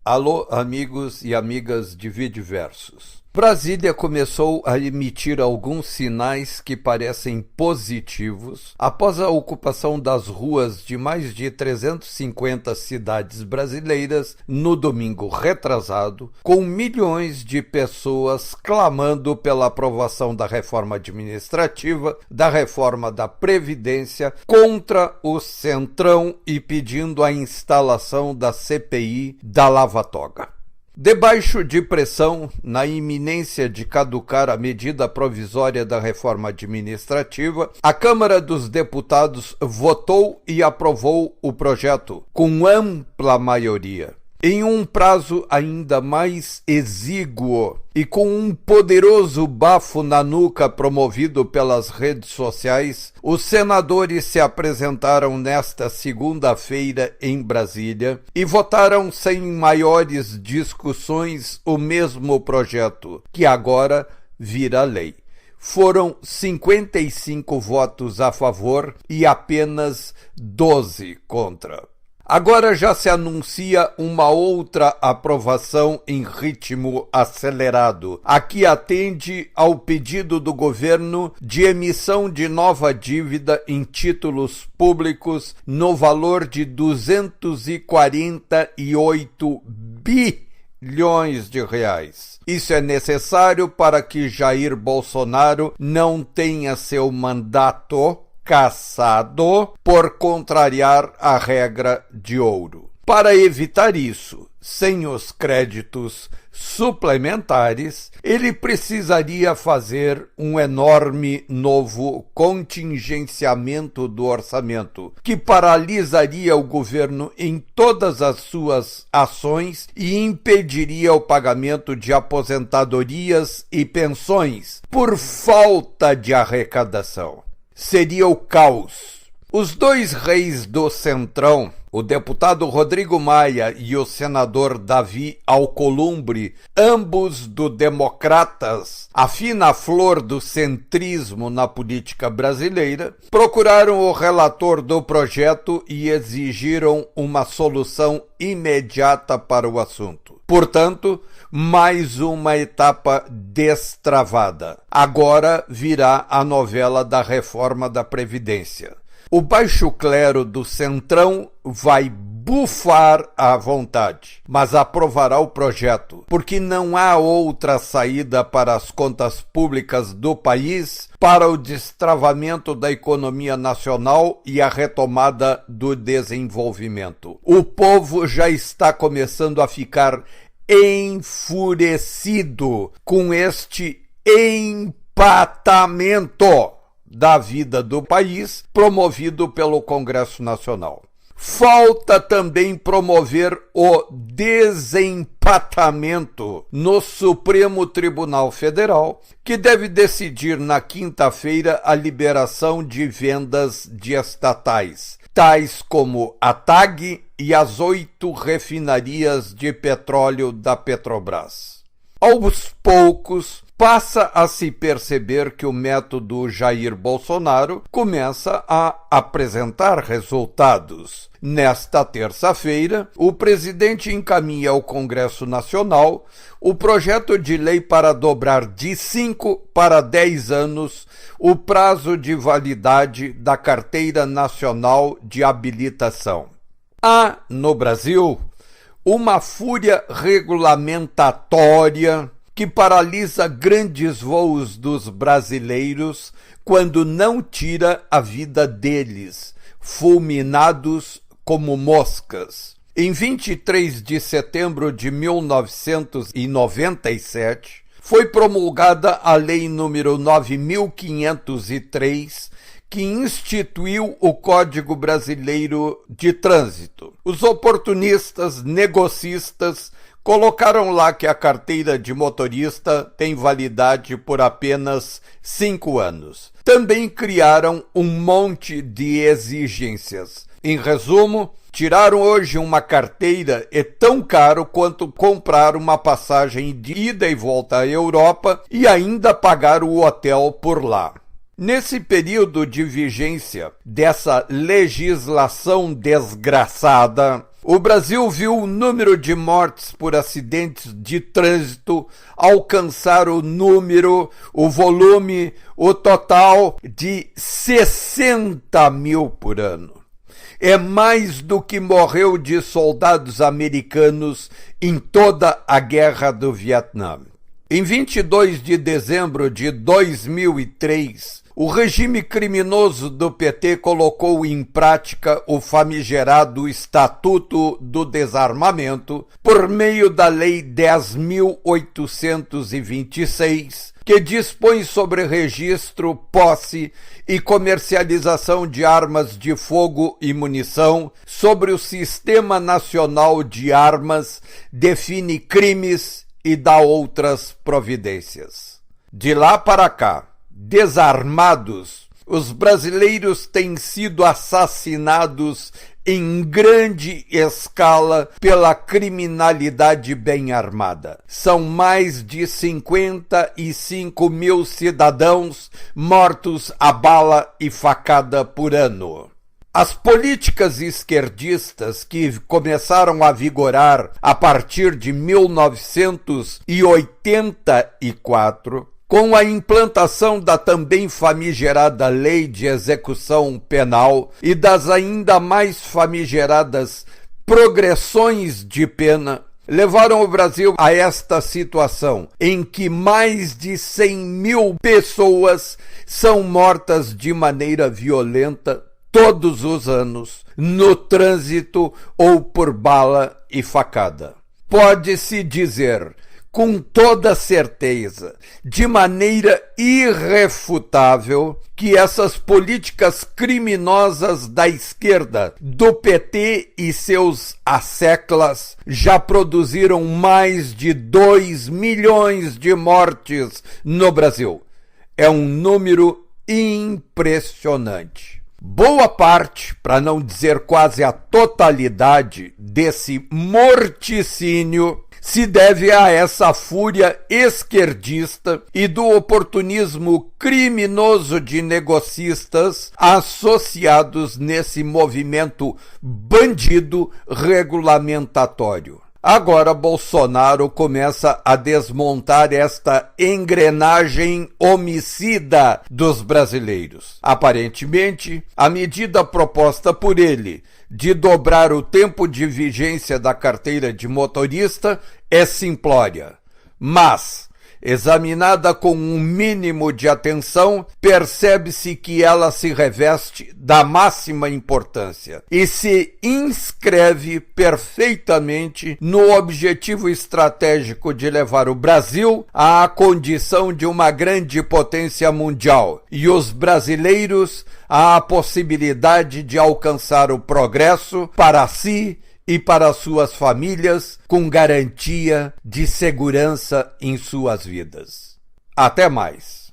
Alô, amigos e amigas de Videoversos. Brasília começou a emitir alguns sinais que parecem positivos após a ocupação das ruas de mais de 350 cidades brasileiras no domingo retrasado, com milhões de pessoas clamando pela aprovação da reforma administrativa, da reforma da Previdência, contra o Centrão e pedindo a instalação da CPI da Lava Toga. Debaixo de pressão, na iminência de caducar a medida provisória da reforma administrativa, a Câmara dos Deputados votou e aprovou o projeto com ampla maioria. Em um prazo ainda mais exíguo e com um poderoso bafo na nuca promovido pelas redes sociais, os senadores se apresentaram nesta segunda-feira em Brasília e votaram sem maiores discussões o mesmo projeto, que agora vira lei. Foram 55 votos a favor e apenas 12 contra. Agora já se anuncia uma outra aprovação em ritmo acelerado, a que atende ao pedido do governo de emissão de nova dívida em títulos públicos no valor de 248 bilhões de reais. Isso é necessário para que Jair Bolsonaro não tenha seu mandato cassado por contrariar a regra de ouro. Para evitar isso, sem os créditos suplementares, ele precisaria fazer um enorme novo contingenciamento do orçamento, que paralisaria o governo em todas as suas ações e impediria o pagamento de aposentadorias e pensões por falta de arrecadação. Seria o caos. Os dois reis do Centrão, o deputado Rodrigo Maia e o senador Davi Alcolumbre, ambos do Democratas, a fina flor do centrismo na política brasileira, procuraram o relator do projeto e exigiram uma solução imediata para o assunto. Portanto, mais uma etapa destravada. Agora virá a novela da reforma da Previdência. O baixo clero do Centrão vai bufar à vontade, mas aprovará o projeto, porque não há outra saída para as contas públicas do país, para o destravamento da economia nacional e a retomada do desenvolvimento. O povo já está começando a ficar enfurecido com este empatamento da vida do país promovido pelo Congresso Nacional. Falta também promover o desempatamento no Supremo Tribunal Federal, que deve decidir na quinta-feira a liberação de vendas de estatais, tais como a TAG e as 8 refinarias de petróleo da Petrobras. Aos poucos, passa a se perceber que o método Jair Bolsonaro começa a apresentar resultados. Nesta terça-feira, o presidente encaminha ao Congresso Nacional o projeto de lei para dobrar de 5 para 10 anos o prazo de validade da Carteira Nacional de Habilitação. Há, no Brasil, uma fúria regulamentatória que paralisa grandes voos dos brasileiros quando não tira a vida deles, fulminados como moscas. Em 23 de setembro de 1997, foi promulgada a Lei número 9.503, que instituiu o Código Brasileiro de Trânsito. Os oportunistas, negocistas, colocaram lá que a carteira de motorista tem validade por apenas 5 anos. Também criaram um monte de exigências. Em resumo, tiraram hoje uma carteira é tão caro quanto comprar uma passagem de ida e volta à Europa e ainda pagar o hotel por lá. Nesse período de vigência dessa legislação desgraçada, o Brasil viu o número de mortes por acidentes de trânsito alcançar o volume, o total de 60 mil por ano. É mais do que morreu de soldados americanos em toda a Guerra do Vietnã. Em 22 de dezembro de 2003, o regime criminoso do PT colocou em prática o famigerado Estatuto do Desarmamento por meio da Lei 10.826, que dispõe sobre registro, posse e comercialização de armas de fogo e munição, sobre o Sistema Nacional de Armas, define crimes e dá outras providências. De lá para cá, desarmados, os brasileiros têm sido assassinados em grande escala pela criminalidade bem armada. São mais de 55 mil cidadãos mortos a bala e facada por ano. As políticas esquerdistas que começaram a vigorar a partir de 1984, com a implantação da também famigerada Lei de Execução Penal e das ainda mais famigeradas progressões de pena, levaram o Brasil a esta situação, em que mais de 100 mil pessoas são mortas de maneira violenta todos os anos, no trânsito ou por bala e facada. Pode-se dizer, com toda certeza, de maneira irrefutável, que essas políticas criminosas da esquerda, do PT e seus asseclas, já produziram mais de 2 milhões de mortes no Brasil. É um número impressionante. Boa parte, para não dizer quase a totalidade, desse morticínio se deve a essa fúria esquerdista e do oportunismo criminoso de negocistas associados nesse movimento bandido regulamentatório. Agora Bolsonaro começa a desmontar esta engrenagem homicida dos brasileiros. Aparentemente, a medida proposta por ele de dobrar o tempo de vigência da carteira de motorista é simplória, mas, examinada com um mínimo de atenção, percebe-se que ela se reveste da máxima importância e se inscreve perfeitamente no objetivo estratégico de levar o Brasil à condição de uma grande potência mundial e os brasileiros à possibilidade de alcançar o progresso para si e para suas famílias, com garantia de segurança em suas vidas. Até mais!